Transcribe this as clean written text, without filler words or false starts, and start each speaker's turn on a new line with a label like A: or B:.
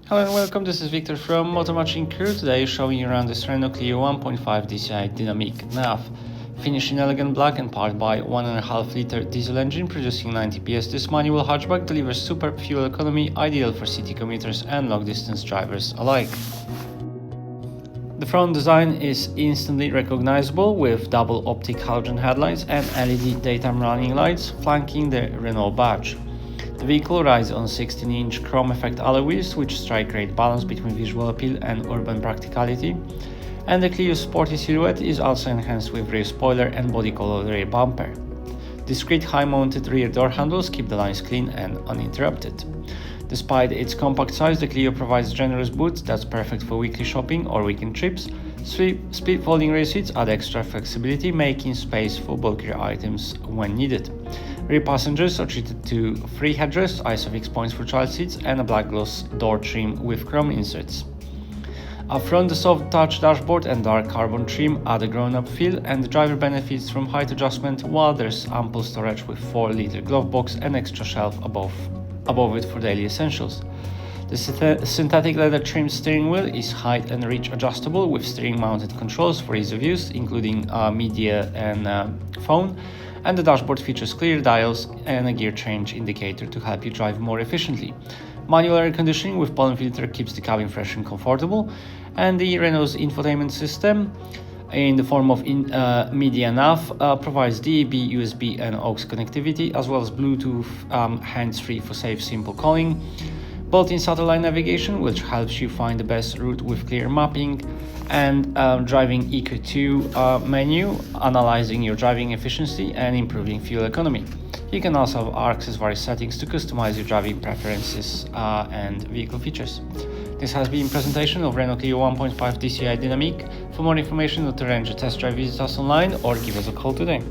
A: Hello and welcome, this is Victor from Motormatching Crewe. Today showing you around this Renault Clio 1.5 dCi Dynamique Nav. Finished in elegant black and powered by 1.5 liter diesel engine producing 90 PS, this manual hatchback delivers superb fuel economy, ideal for city commuters and long distance drivers alike. The front design is instantly recognizable with double optic halogen headlights and LED daytime running lights flanking the Renault badge. The vehicle rides on 16-inch chrome effect alloy wheels which strike great balance between visual appeal and urban practicality, and the Clio's sporty silhouette is also enhanced with rear spoiler and body-colored rear bumper. Discreet high-mounted rear door handles keep the lines clean and uninterrupted. Despite its compact size, the Clio provides generous boot that's perfect for weekly shopping or weekend trips. Split folding rear seats add extra flexibility, making space for bulkier items when needed. Rear passengers are treated to free headrests, ISOFIX points for child seats, and a black gloss door trim with chrome inserts. Up front, the soft touch dashboard and dark carbon trim add a grown-up feel, and the driver benefits from height adjustment, while there's ample storage with 4-liter glove box and extra shelf above it for daily essentials. The synthetic leather trimmed steering wheel is height and reach adjustable with steering mounted controls for ease of use, including media and phone, and the dashboard features clear dials and a gear change indicator to help you drive more efficiently. Manual air conditioning with pollen filter keeps the cabin fresh and comfortable, and the Renault's infotainment system in the form of MediaNav provides DAB, USB and AUX connectivity, as well as Bluetooth hands-free for safe, simple calling. Built-in satellite navigation, which helps you find the best route with clear mapping, and driving EQ2 menu, analyzing your driving efficiency and improving fuel economy. You can also access various settings to customize your driving preferences and vehicle features. This has been a presentation of Renault Clio 1.5 dCi Dynamique. For more information or to arrange a test drive, visit us online or give us a call today.